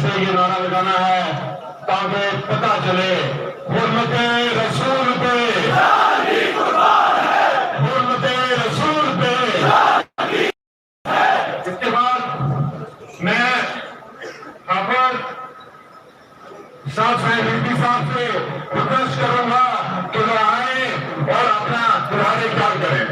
سے یہ نعرہ لگانا ہے تاکہ پتہ چلے حرمت رسول پہ، حرمت رسول پہ۔ اس کے بعد میں حافظ صاحب ہندی صاحب سے ریکویسٹ کروں گا کہ وہ آئیں اور اپنا تمہارے کام کریں۔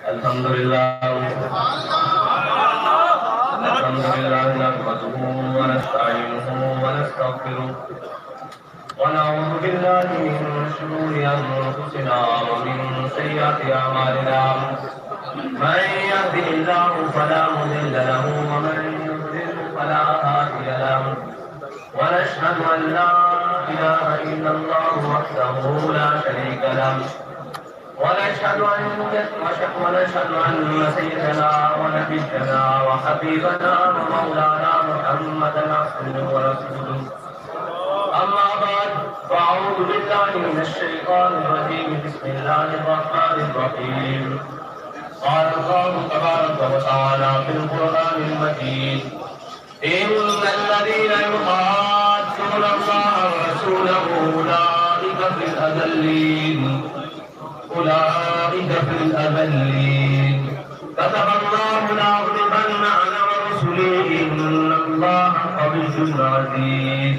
الحمدللہ نحمده ونستعینه ونستغفره ونعوذ باللہ من شرور انفسنا ومن سیئات اعمالنا من یهده اللہ فلا مضل له ومن یضلل فلا هادی له ونشهد ان لا اله الا الله وحده لا شريك له ونشهد أن سيدنا ونبينا وحبيبنا ومولانا محمدا عبده ورسوله أما بعد فأعوذ بالله من الشيطان الرجيم بسم الله الرحمن الرحيم قال الله تبارك وتعالى في القرآن المجيد إن الذين يحادون الله ورسوله أولئك في الأذلين أولئك في الأذلين كتب الله لأغلبن أنا ورسلي إن الله قوي عزيز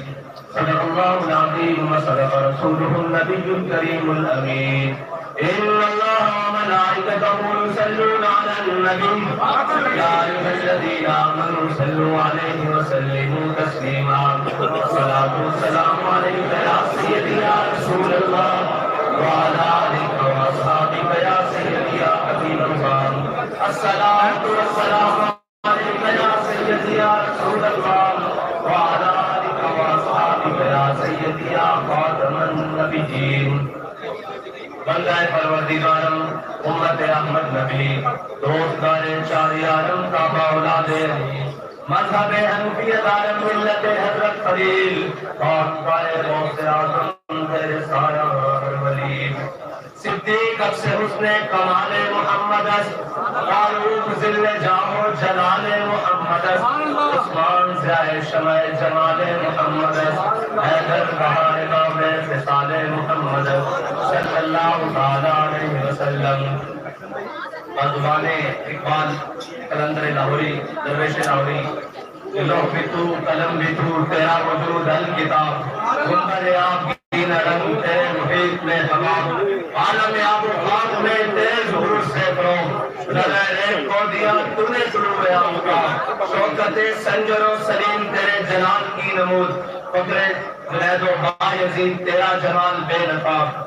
صدق الله العظيم وصدق رسوله النبي الكريم الأمين إن الله وملائكته يصلون على النبي يا أيها الذين آمنوا صلوا عليه وسلموا تسليما الصلاة والسلام عليك يا سيدي يا رسول الله وعلى آلك وأصحابك يا سيدي يا حبيب الله الصلاة والسلام عليك يا سيدي يا رسول الله وعلى آلك وأصحابك يا سيدي يا خاتم النبيين بندہ پروردگارم امت احمد نبی دوستدار شاہ عالم کعبہ اولاد مذہب حنفیت عالم ملت حضرت خلیل پائے غوث اعظم تیرے سایہ ولی صدیق اکس حسن کمال محمد فاروق ذل جاہ و جلال محمد عثمان ضیاء شمع جمال محمد حیدر بہار نام فصال محمد صلی اللہ تعالی علیہ وسلم۔ مدبان اقبال قلندر لاہوری درویش لاہوری لوح بھی تو قلم بھی تو تیرا وجود الکتاب گنبد آپ دین رنگ تیرے محیط میں تمام عالم آب و خاک میں تیز حروف سے فروغ نظر ریک کو دیا تو نے طلوع آم کا شوکت سنجر و سلیم تیرے جلال کی نمود فکر جنید و بایزید تیرا جمال بے نقاب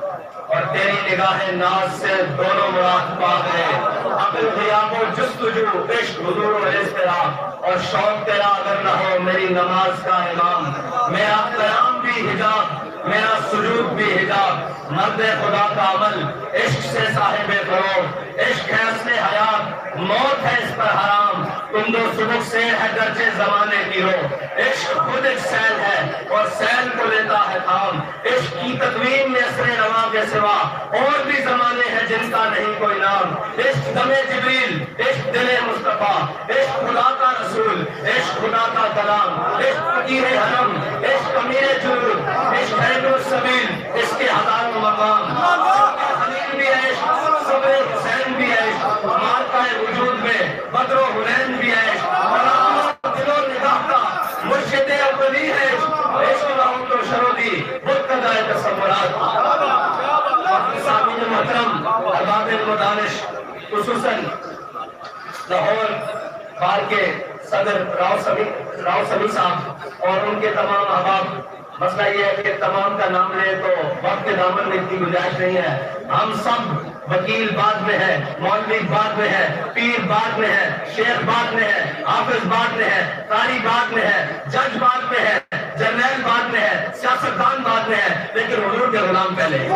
اور تیری نگاہ ناز سے دونوں مراد پاک ہے عقل غیاب و جستجو عشق حضور و اضطراب اور شوق تیرا اگر نہ ہو میری نماز کا امام میرا قیام بھی حجاب میرا سجود بھی حجاب مرد خدا کا عمل عشق سے صاحب فروغ عشق ہے اصل حیات موت ہے اس پر حرام تم دو سبک سے ہے گرچہ زمانے کی رو عشق خود ایک سیل ہے اور سیل کو لیتا ہے تھام عشق کی تقویم میں اثر رواں کے سوا اور بھی زمانے ہیں جن کا نہیں کوئی نام عشق دم جبریل عشق دل مصطفیٰ عشق خدا کا رسول عشق خدا کا کلام عشق فقیر حرم عشق امیر جنود عشق ہے نور سبیل اس کے ہزاروں مقام خلیل بھی عشق صبر حسین بھی عشق مارکہ وجود میں بدر و حنین بھی عشق دل و نگاہ کا مرشد اولی ہے عشق رحمت و شرودی مقتدى تصورات سامعین محترم ارباب المدارس خصوصاً لاہور بار کے صدر راؤ سمی صاحب اور ان کے تمام احباب، مسئلہ یہ ہے کہ تمام کا نام لے تو وقت کے دامن میں اتنی گنجائش نہیں ہے. ہم سب وکیل بعد میں ہے، مولوی بعد میں ہے، پیر بعد میں ہے، شیخ بعد میں ہے، حافظ بعد میں ہے، قاری بعد میں ہے، جج بعد میں ہے، جرنیل بعد میں ہے، سیاستدان بعد میں ہے، لیکن حضور کے غلام پہلے.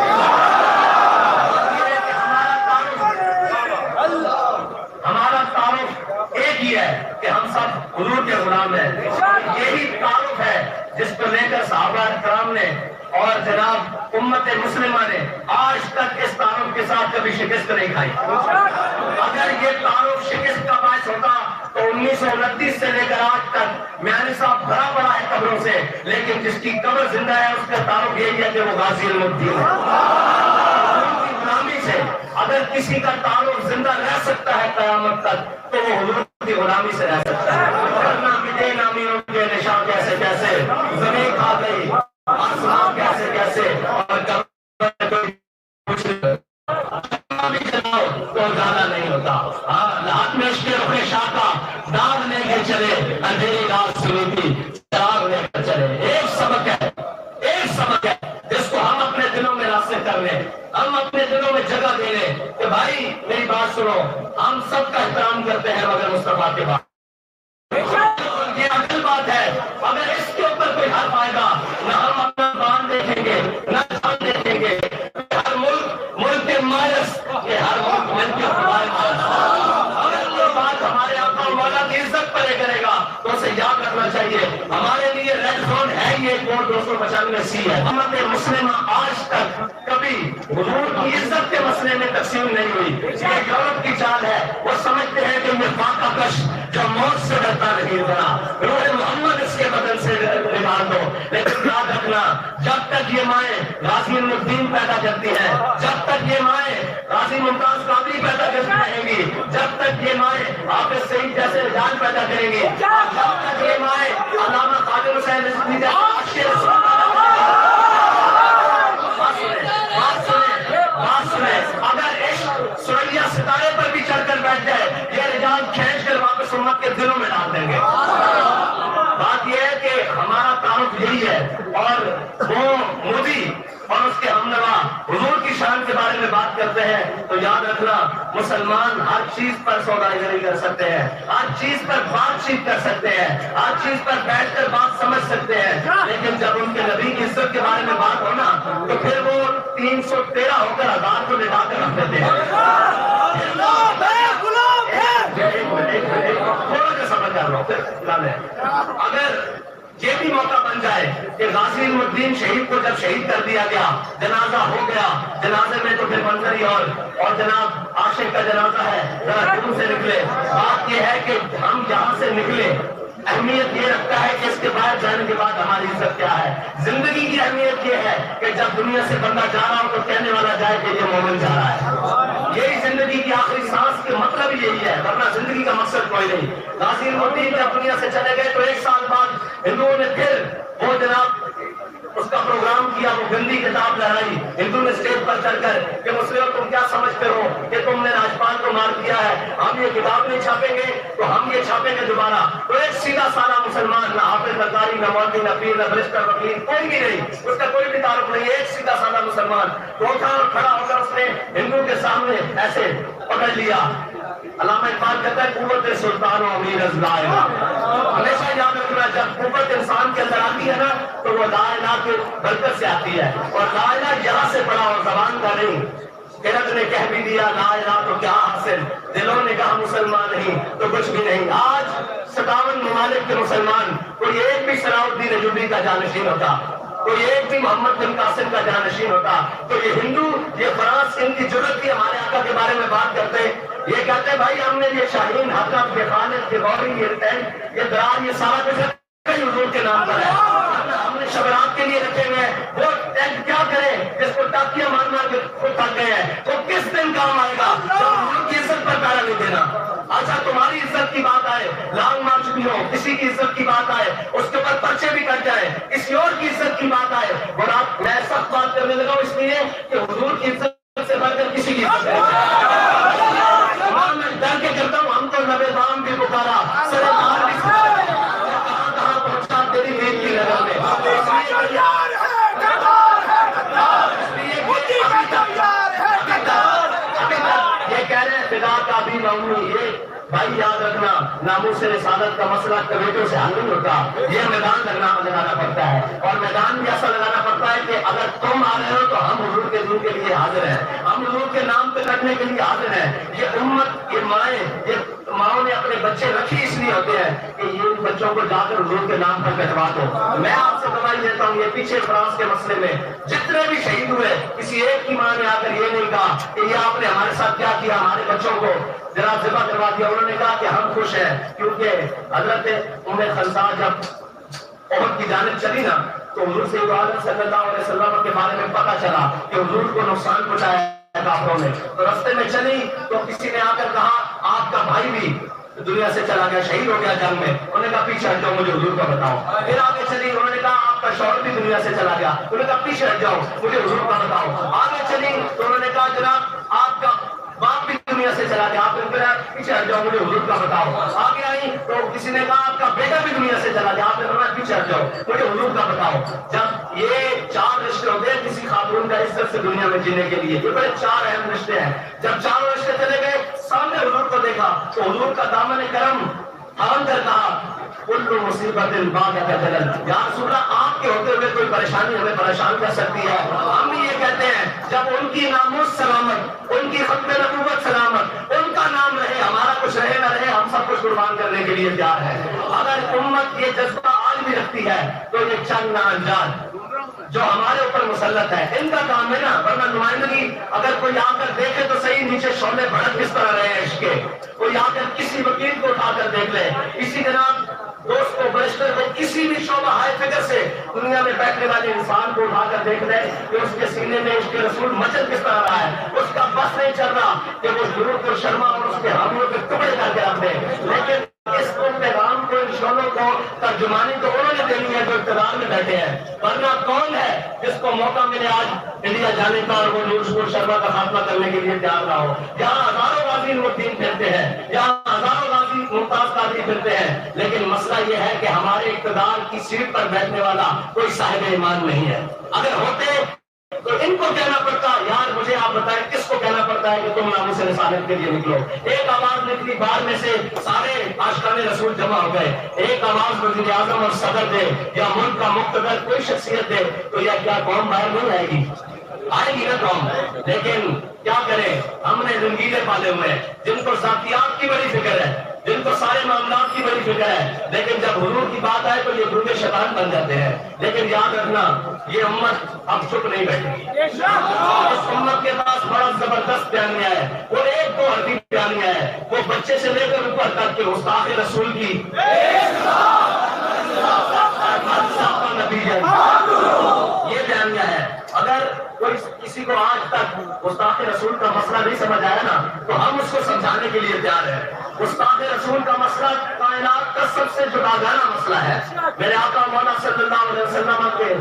ہمارا تعارف ایک ہی ہے کہ ہم سب حضور کے غلام ہیں. یہی تعارف ہے جس کو لے کر صحابہ کرام نے اور جناب امت مسلمہ نے آج تک اس تعارف کے ساتھ کبھی شکست نہیں کھائی. اگر یہ تعارف شکست کا باعث ہوتا تو 1929 سے لے کر آج تک میانی صاحب بھرا پڑا ہے قبروں سے، لیکن جس کی قبر زندہ ہے اس کا تعارف یہی ہے کہ وہ غازی المدین ہے. غلامی سے اگر کسی کا تعارف زندہ رہ سکتا ہے قیامت تک تو وہ حضور کی غلامی سے رہ سکتا ہے. ورنہ مٹے نامیوں کے نشان کیسے کیسے، زمین کھا گئی، آسمان کیسے کیسے، اور کچھ تو زیادہ نہیں ہوتا. ہاتھ میں عشق رخ شاہ کا داغ لے کے چلے، اندھیری رات سنی تھی چراغ لے کر چلے. ایک سبق ہے جس کو ہم اپنے دلوں میں راسخ کر لیں، ہم اپنے دلوں میں جگہ دے لیں کہ بھائی میری بات سنو، ہم سب کا احترام کرتے ہیں مگر مصطفیٰ کے بعد. یہ اصل بات ہے. اگر اس کے اوپر کوئی حرف آئے گا، نہ ہم اپنا بان دیکھیں گے نہ جان دیکھیں گے. ہر ملک کے مائرس، یہ ہر ملک ملک کے مائرس. اگر یہ بات ہمارے آقا مولا کی عزت پر کرے گا تو اسے یاد رکھنا چاہیے ہمارے لیے ریڈ زون ہے یہ کوڈ 295C ہے. امت مسلمہ آج تک کبھی حضور کی عزت کے مسئلے میں تقسیم نہیں ہوئی. یہ یورپ کی چال ہے. وہ سمجھتے ہیں کہ یہ فاقہ کش جو موت سے ڈرتا نہیں بنا، روح محمد اس کے بدن سے نکال دو. لیکن یاد رکھنا، جب تک یہ مائیں غازی المدین پیدا کرتی ہیں، جب تک یہ مائیں غازی ممتاز قادری پیدا کرتی رہیں گی، جب تک یہ مائیں حافظ سعید جیسے رجال پیدا کریں گی، جب تک یہ مائیں علامہ قادر حسین رضوی جیسے اگر عشق سریا ستارے پر بھی چڑھ کر بیٹھ جائے، یہ رجال کھینچ کر واپس امت کے دلوں میں ڈال دیں گے. بات یہ ہے کہ ہمارا تعارف یہی ہے. اور وہ مودی اور اس کے ہمنوا حضور کی شان کے بارے میں بات کرتے ہیں تو یاد رکھنا، مسلمان ہر چیز پر سوداگری کر سکتے ہیں، ہر چیز پر بات چیت کر سکتے ہیں، ہر چیز پر بیٹھ کر بات سمجھ سکتے ہیں، لیکن جب ان کے نبی کی عزت کے بارے میں بات ہونا تو پھر وہ 313 ہو کر 1000 کو لٹا کر رکھ دیتے ہیں. تھوڑا سا سمجھ کر لو. اگر یہ بھی موقع بن جائے کہ غازی المدین شہید کو جب شہید کر دیا گیا، جنازہ ہو گیا، جنازے میں تو پھر منظر ہی اور جناب عاشق کا جنازہ ہے، ذرا دور سے نکلے. بات یہ ہے کہ ہم یہاں سے نکلے، اہمیت یہ رکھتا ہے کہ اس کے بعد جانے کے بعد ہماری عزت کیا ہے. زندگی کی اہمیت یہ ہے کہ جب دنیا سے بندہ جا رہا ہو تو کہنے والا جائے کہ یہ مومن جا رہا ہے. یہی زندگی کی آخری سانس کے مطلب یہی ہے، ورنہ زندگی کا مقصد کوئی نہیں. غازی المدین جب دنیا سے چلے گئے تو 1 سال بعد ہندوؤں نے پھر وہ جناب اس کا پروگرام کیا، وہ گندی کتاب لہرائی ہندو نے اسٹیج پر چڑھ کر کہ مسلموں تم کیا سمجھتے ہو کہ تم نے راجپال کو مار دیا ہے، ہم یہ کتاب نہیں چھاپیں گے تو ہم یہ چھاپیں گے دوبارہ. تو ایک سیدھا سادہ مسلمان، نہ حافظ نہ قاری نہ مولوی نہ پیر نہ برسٹر وکیل کوئی بھی نہیں، اس کا کوئی بھی تعارف نہیں. ایک سیدھا سادہ مسلمان تو اٹھا اور کھڑا ہو کر اس نے ہندو کے سامنے ایسے پکڑ لیا. علامہ اقبال کہتا ہے قوت سلطان و امیر از لا الہ. ہمیشہ یاد رکھنا، جب قوت انسان کے اندر آتی ہے نا تو وہ لا الہ کی برکت سے آتی ہے، اور لا الہ یہاں سے پڑا اور زبان کا نہیں. قرت نے کہہ بھی دیا لا الہ تو کیا حاصل، دلوں نے کہا مسلمان نہیں تو کچھ بھی نہیں. آج 57 ممالک کے مسلمان، کوئی ایک بھی صلاح الدین ایوبی کا جانشین ہوتا، کوئی ایک بھی محمد بن قاسم کا جانشین ہوتا تو یہ ہندو، یہ فرانس، ان کی جرت کی ہمارے آقا کے بارے میں بات کرتے. یہ کہتے بھائی ہم نے یہ شاہین، حقب، یہ خالد، یہ غوری، یہ ٹینک، یہ درار، یہ سارا کچھ حضور کے نام پر ہے. ہم نے شبرات کے لیے رکھے ہوئے ہیں. وہ ٹینک کیا کرے جس کو ٹاکیاں مار مار کے خود تھک گئے ہیں، وہ کس دن کام آئے گا جب حضور کی عزت پر پیرا نہیں دینا. اچھا تمہاری عزت کی بات آئے، لانگ مارچ بھی ہو، کسی کی عزت کی بات آئے، اس کے اوپر پرچے بھی کٹ جائے، کسی اور کی عزت کی بات آئے، اور آپ میں سخت بات کرنے لگا اس لیے کہ حضور کی عزت سے بڑھ کر کسی کی عزت ہے. میں ڈر کے کرتا ہوں، ہم کو نبے بام بھی پکارا، سرے بار بھی امی یہ بھائی یاد رکھنا ناموس رسالت کا مسئلہ کمیٹوں سے حل نہیں ہوتا، یہ میدان لگانا پڑتا ہے، اور میدان بھی ایسا لگانا پڑتا ہے کہ اگر تم آ رہے ہو تو ہم حضور کے دین کے لیے حاضر ہیں، ہم حضور کے نام پہ لڑنے کے لیے حاضر ہیں۔ یہ امت، یہ مائیں، یہ ماؤں نے اپنے بچے رکھی اس لیے ہوتے ہیں کہ یہ بچوں کو جا کر حضور کے نام پر کٹوا دو۔ میں آپ سے گواہی دیتا ہوں، یہ پیچھے فرانس کے مسئلے میں جتنے بھی شہید ہوئے، کسی ایک کی ماں نے آ کر یہ نہیں کہا کہ یہ آپ نے ہمارے ساتھ کیا کیا، ہمارے بچوں کو ذرا ذبح کروا دیا۔ انہوں نے کہا کہ ہم خوش ہیں، کیونکہ حضرت ام خنسا جب احد کی جانب چلی نا تو حضور صلی اللہ علیہ وسلم کے بارے میں پتہ چلا کہ حضور کو نقصان پہنچایا کافروں نے، تو رستے میں چلی تو کسی نے آ کر کہا آپ کا بھائی بھی دنیا سے چلا گیا، شہید ہو گیا جنگ میں۔ انہوں نے کہا پیچھے ہٹ جاؤ، مجھے حضور کا بتاؤ۔ پھر آگے چلی، انہوں نے کہا آپ کا شوہر بھی دنیا سے چلا گیا، انہوں نے کہا پیچھے ہٹ جاؤ، مجھے حضور کا بتاؤ۔ آگے چلی تو انہوں نے کہا جناب آپ کا باپ بھی دنیا سے چلا گیا، آپ نے کہا پیچھے ہٹ جاؤ، مجھے حضور کا بتاؤ۔ آگے آئی تو کسی نے کہا آپ کا بیٹا بھی دنیا سے چلا گیا، آپ نے کہا پیچھے ہٹ جاؤ، مجھے حضور کا بتاؤ۔ جب یہ 4 رشتے ہوتے ہیں کسی خاتون کا عزت سے دنیا میں جینے کے لیے، یہ بڑے 4 اہم رشتے ہیں۔ جب 4 رشتے چلے گئے، سامنے حضور کو دیکھا تو حضور کا دامن کرم تھام کر کہا کل مصیبت بعدک جلل، یا رسول اللہ آپ کے ہوتے ہوئے کوئی پریشانی ہمیں پریشان کر سکتی ہے؟ ہم بھی یہ کہتے ہیں جب ان کی ناموس سلامت، ان کی ختم نبوت سلامت، ان کا نام رہے، ہمارا کچھ رہے نہ رہے، ہم سب کچھ قربان کرنے کے لیے تیار ہے۔ اگر امت یہ جذبہ آج بھی رکھتی ہے تو یہ چند نہ انجان جو ہمارے اوپر مسلط ہے ان کا کام ہے نا، ورنہ نمائندگی اگر کوئی آ کر دیکھے تو صحیح نیچے شعلے بھڑک کس طرح رہے ہیں عشق کے، کوئی آ کر کسی وکیل کو اٹھا کر دیکھ لے، کسی جناب دوست کو برشتر کو کسی بھی شعبہ ہائے فکر سے دنیا میں بیٹھنے والے انسان کو اٹھا کر دیکھ لے کہ اس کے سینے میں اس کے رسول مچل کس طرح رہا ہے، اس کا بس نہیں چل رہا کہ وہ ضرور کو شرما اور اس کے حملوں کے ٹکڑے کر کے رکھ دے، لیکن اس کو پیغام کو ان شعلوں کو ترجمانی تو انہوں نے دینی ہے جو اقتدار میں بیٹھے ہیں، ورنہ کون ہے جس کو موقع ملے آج انڈیا جانے کا اور وہ نور شرما کا خاتمہ کرنے کے لیے تیار نہ ہو؟ یہاں ہزاروں غازی نورالدین پھرتے ہیں، یہاں ہزاروں غازی ممتاز قادری پھرتے ہیں، لیکن مسئلہ یہ ہے کہ ہمارے اقتدار کی سیٹ پر بیٹھنے والا کوئی صاحب ایمان نہیں ہے۔ اگر ہوتے تو ان کو کہنا پڑتا یار مجھے آپ بتائیں کس کو کہنا پڑتا ہے کہ تم ناموس رسالت کے لیے نکلو؟ ایک آواز نکلی باہر میں سے، سارے عاشقان رسول جمع ہو گئے، ایک آواز وزیر اعظم اور صدر دے یا ملک کا مقتدر کوئی شخصیت دے تو یہ کیا قوم باہر نہیں آئے گی؟ آئے گی نا قوم، لیکن کیا کریں؟ ہم نے رنگیلے پالے ہوئے ہیں جن کو ذاتیات کی بڑی فکر ہے، جن کو سارے معاملات کی بڑی فکر ہے، لیکن جب حضور کی بات آئے تو یہ گنگے شیطان بن جاتے ہیں۔ لیکن یاد رکھنا یہ امت اب چپ نہیں بیٹھے گی، اس امت کے پاس بڑا زبردست بیانیہ ہے، وہ 1-2 حدیث بیانیہ ہے، وہ بچے سے لے کر اوپر تک کے گستاخ رسول کی یہ بیانیہ ہے۔ اگر کوئی کسی کو آج تک گستاخ رسول کا مسئلہ نہیں سمجھ آیا نا تو ہم اس کو سمجھانے کے لیے تیار ہیں۔ گستاخ رسول کا مسئلہ کائنات کا سب سے جداگانہ مسئلہ ہے۔ میرے آقا مولا صلی اللہ علیہ وسلم کے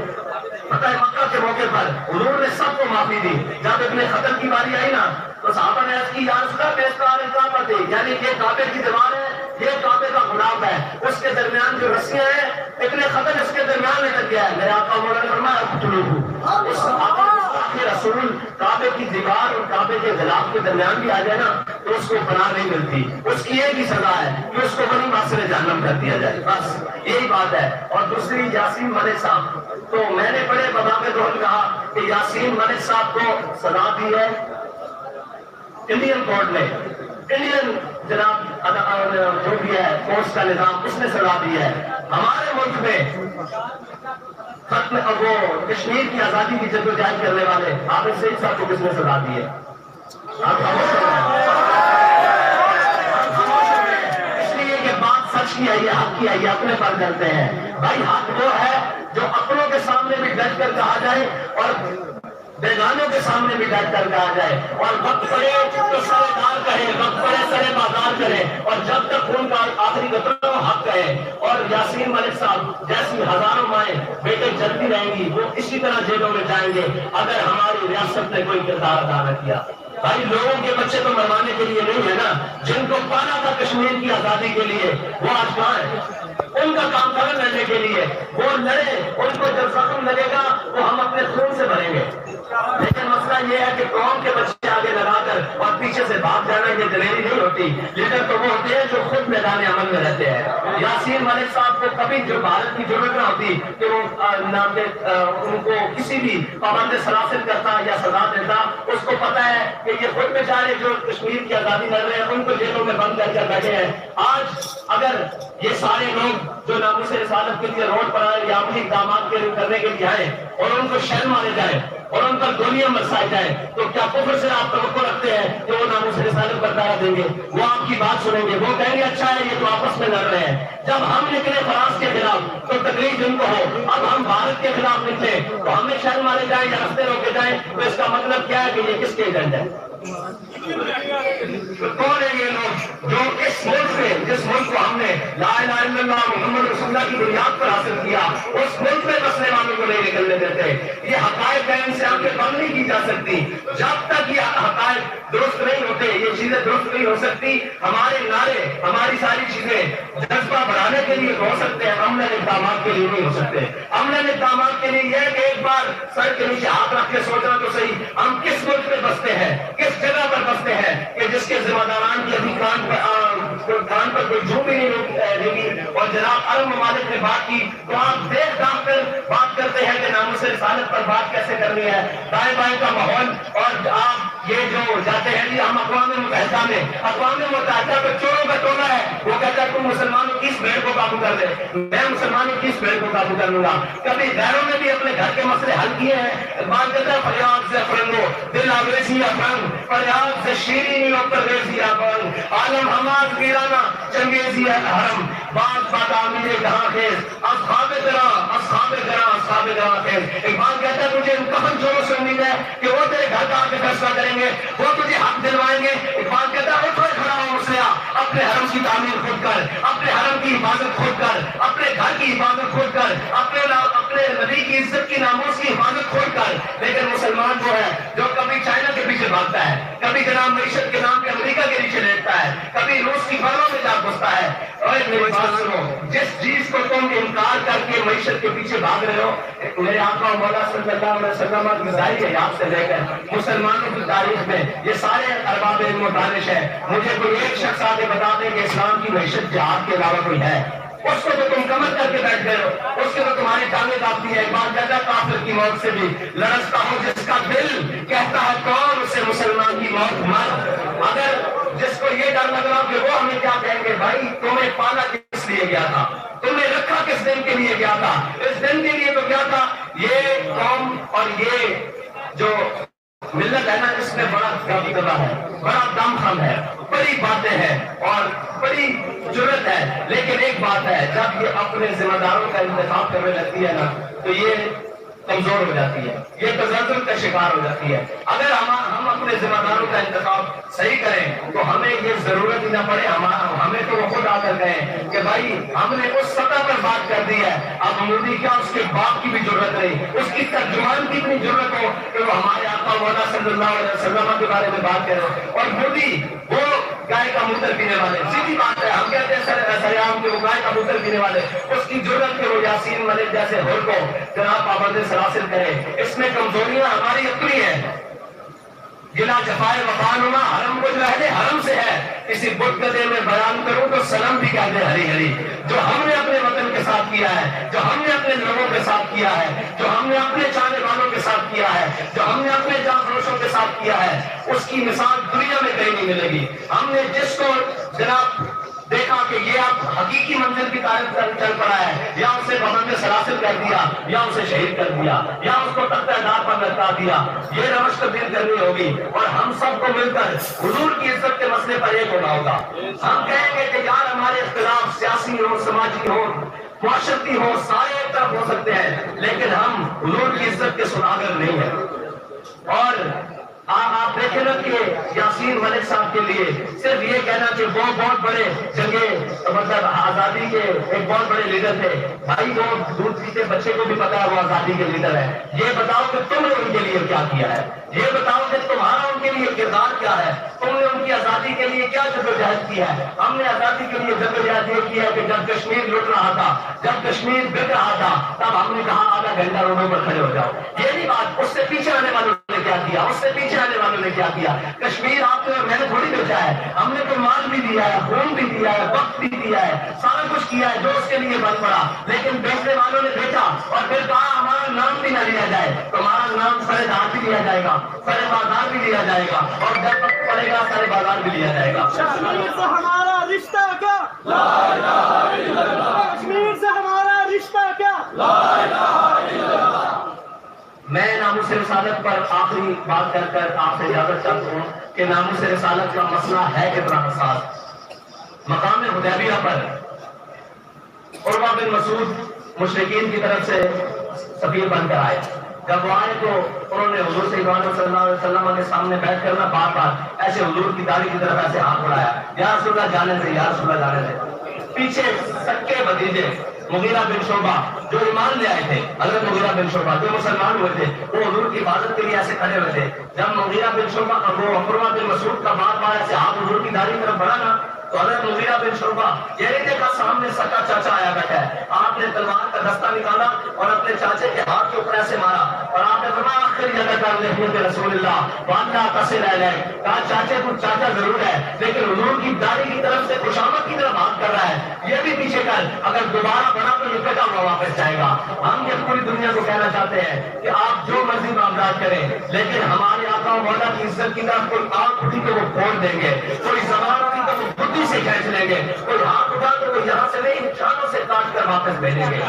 فتح مکہ کے موقع پر حضور نے سب کو معافی دی۔ جب ابن خطر کی باری آئی نا تو صحابہ نے عرض کی یا رسول اللہ کعبہ تھی، یعنی یہ کعبے کی دیوار ہے، یہ کعبے کا غلاف ہے، اس کے درمیان جو رسیاں ہیں ابن خطر اس کے درمیان لٹک گیا ہے۔ میرے آقا مولا نے فرمایا رسول کعبے کی دیوار اور کعبے کے غلاف کے درمیان بھی آ جائے نا تو اس کو پناہ نہیں ملتی، اس کی ایک ہی سزا ہے کہ اس کو بڑی معصر جہنم کر دیا جائے، بس یہی بات ہے۔ اور دوسری یاسین ملک صاحب، تو میں نے بڑے بذاق دور کہا کہ یاسین ملک صاحب کو سزا دی ہے انڈین کورٹ نے، انڈین جناب جو بھی ہے فورس کا نظام اس نے سزا دی ہے۔ ہمارے ملک میں ختم وہ کشمیر کی آزادی کی جدوجہد کرنے والے حافظ سعید صاحب کو کس نے سزا دی ہے؟ اس لیے یہ بات سچ کی آئی ہے، حق کی آئی ہے، اپنے پر کرتے ہیں بھائی۔ حق وہ ہے جو اپنوں کے سامنے بھی ڈٹ کر کہا جائے اور بیگانوں کے سامنے بھی ڈٹ کر کہا جائے، اور وقت پڑے تو سرے دار کہے، وقت پڑے سرے بازار کرے، اور جب تک خون کا آخری قطرہ حق کہے۔ اور یاسین ملک صاحب جیسی ہزاروں مائیں بیٹے چلتی رہیں گی، وہ اسی طرح جیلوں میں جائیں گے اگر ہماری ریاست نے کوئی کردار ادا نہ کیا۔ بھائی لوگوں کے بچے تو مروانے کے لیے نہیں ہے نا، جن کو پانا تھا کشمیر کی آزادی کے لیے وہ آج کہاں ہے؟ ان کا کام کرنے لڑنے کے لیے وہ لڑے، ان کو جب زخم لگے گا وہ ہم اپنے خون سے بھریں گے۔ لیکن مسئلہ یہ ہے کہ قوم کے بچے آگے لگا کر اور پیچھے پیچھے سے بھاگ جانا یہ دلیری نہیں ہوتی. لیڈر تو وہ ہوتے ہیں جو خود میدان عمل میں رہتے ہیں. یاسین ملک صاحب کو کبھی جو بھارت کی ضرورت نہ ہوتی کہ وہ ان کو کسی بھی پابند سلاسل کرتا یا سزا دیتا. اس کو پتا ہے کہ یہ خود بیچارے جو کشمیر کی آزادی لڑ رہے ہیں ان کو جیلوں میں بند کر بیٹھے ہیں. آج اگر یہ سارے لوگ جو ناموس رسالت کے لیے روڈ پر آئے یا اپنے اقدامات کرنے کے لیے آئے اور ان کو شہر مارے جائے اور ان پر گولیاں برسائی جائے تو کیا کفر سے آپ توقع رکھتے ہیں کہ وہ ناموس رسالت برقرار دیں گے؟ وہ آپ کی بات سنیں گے, وہ کہیں گے اچھا ہے یہ تو آپس میں لڑ رہے ہیں. جب ہم نکلے فراز کے خلاف تو تکلیف ان کو ہو. اب ہم بھارت کے خلاف نکلے تو ہمیں شہر مارے جائیں یا رستے روکے جائیں تو اس کا مطلب کیا ہے کہ یہ کس کے ایجنڈ ہے؟ کون ہے یہ لوگ جو اس ملک سے, جس ملک کو ہم نے لا الہ الا اللہ محمد رسول اللہ کی بنیاد پر حاصل کیا, اس ملک میں بسنے والوں کو نہیں نکلنے دیتے؟ یہ حقائق ہے, ان سے آنکھیں بند نہیں کی جا سکتی. جب تک یہ حقائق درست نہیں ہوتے, یہ چیزیں درست نہیں ہو سکتی. ہمارے نعرے, ہماری ساری چیزیں جذبہ بڑھانے کے لیے ہو سکتے ہیں, عمل اقدامات کے لیے نہیں ہو سکتے. عمل اقدامات کے لیے یہ ہے کہ ایک بار سر کے نیچے ہاتھ رکھ کے سوچنا تو صحیح, ہم کس ملک میں بستے ہیں, کس جگہ پر بستے ہیں کہ جس کے ذمہ داران کی ابھی کان پر کوئی جھوم بھی نہیں رہی. اور جناب عرب ممالک نے بات کی تو آپ دیکھ داخ کر بات کرتے ہیں کہ ناموس رسالت پر بات کیسے کرنی ہے. دائیں بائیں کا ماحول, اور آپ یہ جو جاتے ہیں جی ہم اقوام متحدہ میں, اقوام متحدہ پہ چوروں کا ٹولہ ہے, وہ کہتا ہے تم مسلمانوں کی اس بھیڑ کو قابو کر دے, میں مسلمانوں کی اس بھیڑ کو قابو کر لوں گا. کبھی غیروں نے بھی اپنے گھر کے مسئلے حل کیے ہیں. بات کرتا ہے فریاد سے فرنگو دل آگریسی افرنگ, فریاد سے شیرینی اوپر ریزی افرنگ, عالم حماد ویرانہ چنگیزی حرم, بات بادامی جہاں خیز اصحاب گراں اصحاب گراں اصحاب گراں خیز. اقبال کہتا ہے تجھے کفن چوروں سے امید ہے کہ وہ تیرے گھر کا آ کے فیصلہ کریں گے, وہ تجھے حق دلوائیں گے. اقبال کہتا ہے اٹھ کھڑا ہو مسلح, اپنے حرم کی تعمیر خود کر, اپنے حرم کی حفاظت خود کر, اپنے گھر کی حفاظت خود کر, اپنے نبی کی عزت کی ناموس کی حفاظت خود کر. لیکن مسلمان جو ہے جو کبھی چائنا کے پیچھے بھاگتا ہے, کبھی جناب معیشت کے نام پہ امریکہ کے نیچے لیٹتا ہے, کبھی روس کی فنوں میں جا گھستا ہے. اور میری بات سنو, جس چیز کو تم انکار کر کے معیشت کے پیچھے بھاگ رہے ہو, میرے آقا مولا صلی اللہ علیہ وسلم کی ظاہر ہے آپ سے لے کر مسلمانوں کی تاریخ میں یہ سارے ارباب علم و دانش ہے. مجھے کوئی ایک شخص آگے بتا دے کہ اسلام کی معیشت جہاد کے علاوہ کوئی ہے, اس کو تو تم کمر کر کے بیٹھ گئے ہو, اس کے تو تمہاری ٹانگیں کاپتی ہے. ایک بار کہتا کافر کی موت سے بھی لرزتا ہوں جس کا دل کہتا ہے کون اسے مسلمان کی موت مر. اگر جس کو یہ ڈر لگ رہا کہ وہ ہمیں کیا کہیں گے, بھائی تمہیں پالا کس لیے گیا تھا, تمہیں رکھا کس دن کے لیے گیا تھا, اس دن کے لیے تو کیا تھا. یہ قوم اور یہ جو ملت ہے نا, اس میں بڑا دبدبہ ہے, بڑا دم خم ہے, بڑی باتیں ہیں اور بڑی جرت ہے. لیکن ایک بات ہے, جب یہ اپنے ذمہ داروں کا انتخاب کرنے لگتی ہے نا تو یہ کمزور ہو جاتی ہے, یہ تزلزل کا شکار ہو جاتی ہے. اگر ہم اپنے ذمہ داروں کا انتخاب صحیح کریں تو ہمیں یہ ضرورت ہی نہ پڑے. ہمیں تو وہ خود آ کر گئے کہ بھائی ہم نے اس سطح پر بات کر دی ہے, اب مودی کیا اس کے باپ کی بھی ضرورت نہیں, اس کی ترجمان کی اتنی ضرورت ہو کہ وہ ہمارے آقا مولا صلی اللہ علیہ وسلم کے بارے میں بات کرے. اور مودی وہ گائے کا موتر پینے والے, سیدھی بات ہے, ہم کہتے ہیں سریام کے وہ گائے کا موتر پینے والے, اس کی ضرورت کہ وہ یاسین ملک جیسے ہر کو جناب پابند سلاسل کرے. اس میں کمزوریاں ہماری اپنی ہیں. گلا جفائے وفانما حرم کو جو ہے حرم سے ہے, کسی بت گدے میں بیان کروں تو سلم بھی کہہ دے ہری ہری. جو ہم نے اپنے وطن کے ساتھ کیا ہے, جو ہم نے اپنے لوگوں کے ساتھ کیا ہے, جو ہم نے اپنے چاہنے والوں کے ساتھ کیا ہے, جو ہم نے اپنے جان فروشوں کے ساتھ کیا ہے, اس کی مثال دنیا میں کہیں نہیں ملے گی. ہم نے جس کو جناب دیکھا کہ یہ اب حقیقی منزل کی طرف چل پڑا ہے, یا اسے پابند سلاسل کر دیا, یا اسے شہید کر دیا, یا اس کو تختہ دار پر لٹکا دیا. یہ روش تبدیل کرنی ہوگی اور ہم سب کو مل کر حضور کی عزت کے مسئلے پر ایک ہونا ہوگا. ہم کہیں گے کہ یار ہمارے اختلاف سیاسی ہو, سماجی ہو, معاشرتی ہو, سارے ایک طرف ہو سکتے ہیں, لیکن ہم حضور کی عزت کے سوداگر نہیں ہیں. اور آپ دیکھیں نا کہ یاسین ملک صاحب کے لیے صرف یہ کہنا کہ وہ بہت بڑے جنگیں مطلب آزادی کے ایک بہت بڑے لیڈر تھے. بھائی وہ دودھ پیتے بچے کو بھی پتا ہے وہ آزادی کے لیڈر ہے. یہ بتاؤ کہ تم نے ان کے لیے کیا کیا ہے, یہ بتاؤ کہ تمہارا ان کے لیے کردار کیا ہے, تم نے ان کی آزادی کے لیے کیا جدوجہد کی ہے. ہم نے آزادی کے لیے جدوجہد یہ کی ہے کہ جب کشمیر لٹ رہا تھا, جب کشمیر بک رہا تھا, تب ہم نے کہا آدھا گھنٹہ روڈوں پر کھڑے ہو جاؤ. یہ نہیں بات, اس سے پیچھے آنے والوں نے کیا کیا کیا، اس سے پیچھے آنے والوں نے کیا کیا. کشمیر آپ نے اور میں نے تھوڑی بیچا ہے، ہم نے تو مال بھی دیا ہے، خون بھی دیا ہے، وقت بھی دیا ہے، سارا کچھ کیا ہے جو اس کے لیے بن پڑا. لیکن بیچنے والوں نے بیچا اور پھر کہا ہمارا نام بھی نہ لیا جائے. تو ہمارا نام سر دار بھی لیا جائے گا، سر بازار بھی لیا جائے گا، اور جب وقت پڑے گا سر بازار بھی لیا جائے گا. کشمیر سے ہمارا رشتہ کیا؟ لا الہ الا اللہ. کشمیر سے ہمارا رشتہ کیا؟ لا الہ الا اللہ. میں ناموس رسالت پر آخری بات کر آپ سے اجازت چاہتا ہوں کہ ناموس رسالت کا مسئلہ ہے کتنا حساس. مقام حدیبیہ پر عروہ بن مسعود مشرکین کی طرف سے سفیر بن کر آئے. جب وہ آئے تو انہوں نے حضور صلی اللہ علیہ وسلم کے سامنے بیٹھ کر بار بار ایسے حضور کی داڑھی کی طرف ایسے ہاتھ بڑھایا، یا رسول اللہ جانے سے، یا رسول اللہ جانے سے. پیچھے سکے بھتیجے مغیرہ بن شعبہ جو ایمان لے آئے تھے، حضرت مغیرہ بن شعبہ جو مسلمان ہوئے تھے، وہ حضور کی حفاظت کے لیے ایسے کھڑے ہوئے تھے. جب مغیرہ بن شعبہ وہ عروہ بن مسعود کا بار بار ایسے ہاتھ حضور کی داڑھی کی طرف بڑھا نا، تو حضرت مغیرہ بن شعبہ یہ نہیں دیکھا سامنے سکا چاچا آیا بیٹھا ہے. آپ نے تلوار کا دستہ نکالا اور اپنے چاچے کے ہاتھ کے اوپر ایسے مارا، اور آپ نے فرمایا آخر یدک لحیۃ رسول اللہ وانت تصل الیک. کہا چاچے تو چاچا ضرور ہے لیکن حضور کی داڑھی کی طرف سے خوشامد کی طرف ہاتھ کر رہا ہے، یہ بھی پیچھے کر، اگر دوبارہ بنا تو یہ پیدا ہوا واپس جائے گا. ہم یہ پوری دنیا کو کہنا چاہتے ہیں کہ آپ جو مرضی معاملات کریں، لیکن ہمارے آقا و مولا کی عزت کی طرف کوئی آنکھ اٹھی تو وہ پھوڑ دیں گے، کوئی زبان اٹھی تو وہ بدھی سے کھینچ لیں گے، کوئی ہاتھ اٹھا تو وہ یہاں سے نہیں انسانوں سے کاٹ کر واپس بھیجیں گے.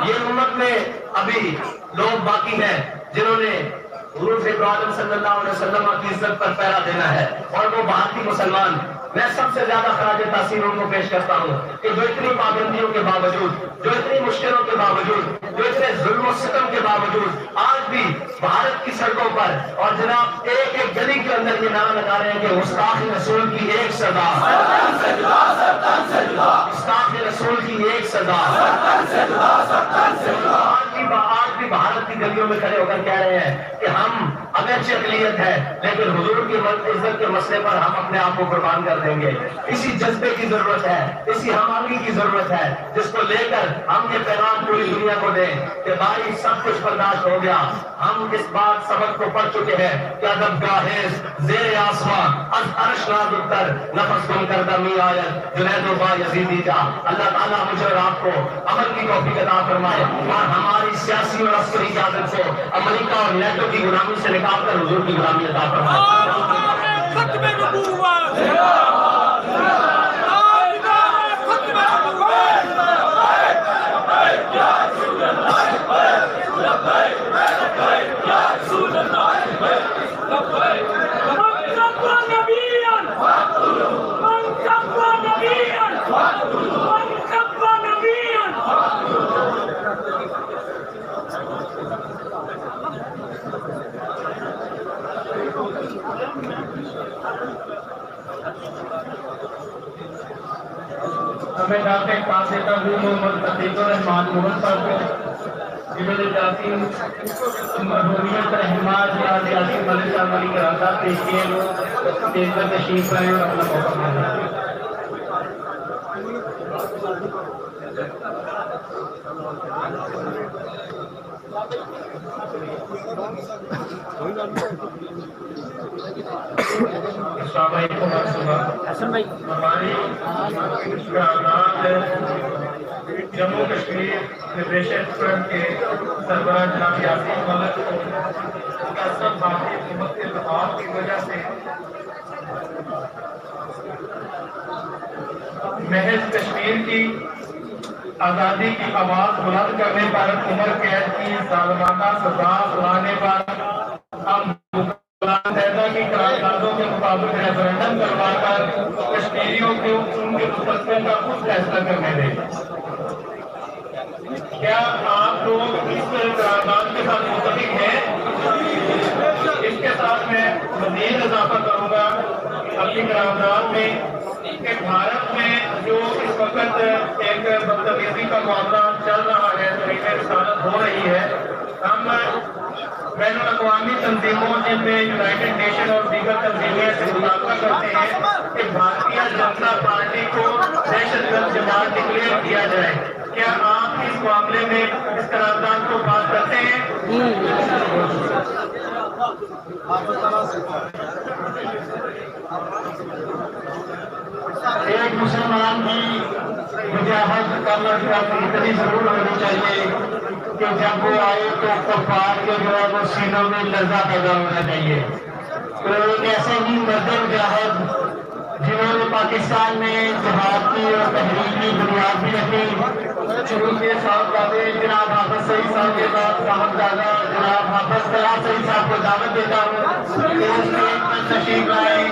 یہ امت میں ابھی لوگ باقی ہیں جنہوں نے حضور صلی اللہ علیہ وسلم کی عزت پر پہرا دینا ہے، اور وہ بھارتی مسلمان. میں سب سے زیادہ خراج تحسین ان کو پیش کرتا ہوں کہ جو اتنی پابندیوں کے باوجود، جو اتنی مشکلوں کے باوجود، جو اتنے ظلم و ستم کے باوجود آج بھی بھارت کی سڑکوں پر اور جناب ایک ایک گلی کے اندر یہ نعرہ لگا رہے ہیں کہ گستاخ رسول کی ایک سزا، گستاخ رسول کی ایک سزا. آج بھی بھارت کی گلیوں میں کھڑے ہو کر کہہ رہے ہیں کہ ہم اگرچہ اقلیت ہے لیکن حضور کی عزت کے مسئلے پر ہم اپنے آپ کو قربان کر دیں گے. اسی جذبے کی ضرورت ہے، اسی ہم آہنگی کی ضرورت ہے جس کو لے کر ہم یہ پیغام پوری دنیا کو دیں کہ بھائی سب کچھ برداشت ہو گیا. ہم اس بات سبق کو پڑھ چکے ہیں کہ ادب گاہز زیر آسمان از عرش ناز اتر نفس گم کردہ می آیت جنید و با یزیدی جا. اللہ تعالیٰ مجھے اور آپ کو عمل کی توفیق عطا فرمائے اور ہماری سیاسی اور عسکری قیادت کو امریکہ اور نیٹو کی غلامی سے نکال کر حضور کی غلامی عطا فرمائے. ہمیں ڈاکٹر پاس دیتا ہوں محمد عتیق الرحمان محمد صاحب کو جنہوں نے جاسین مرحومیت رحمات یا جاسین ملک صاحب علی کراتا پیش کیے وہ اسٹیج پر تشریف لائے اور اپنا موقع ملا. السلام علیکم ہماری جموں کشمیر لبریشن فرنٹ کے سربراہ جناب یاسین ملک کو بھارتی حکومت کے دباؤ کی وجہ سے محض کشمیر کی آزادی کی آواز بلند کرنے پر عمر قید کی ظالمانہ سزا سنانے پر ہم پیدا کی قراردادوں کے مطابق ریفرنڈم کروا کر کشمیریوں کو ان کے مستقبل کا خود فیصلہ کرنے دیں. کیا آپ لوگ اس قرارداد کے ساتھ متفق ہیں؟ اس کے ساتھ میں مزید اضافہ کروں گا اپنی قرارداد میں کہ بھارت میں جو اس وقت ایک بدتمیزی کا معاملہ چل رہا ہے، طریقہ رسالت ہو رہی ہے، ہم بین الاقوامی تنظیموں جن میں یونائیٹڈ نیشن اور دیگر تنظیمیں سے مطالبہ کرتے ہیں کہ بھارتیہ جنتا پارٹی کو دہشت گرد جماعت ڈکلیئر کیا جائے. کیا آپ اس معاملے میں اس قرارداد کو پاس کرتے ہیں؟ ایک مسلمان کی مجاہد کرنا اتنی ضرور ہونی چاہیے کہ جب وہ آئے تو کفار کے جو ہے وہ سینوں میں لرزہ پیدا ہونا چاہیے. تو ایک ایسے ہی مرد مجاہد جنہوں نے پاکستان میں جہاد کی اور تحریک کی بنیاد بھی رکھی، شروع کے ساتھ دادے جناب حافظ سعید صاحب کے بعد صاحبزادہ جناب حافظ طلعت سعید صاحب کو دعوت دیتا ہوں کہ اس میں تشریف لائیں.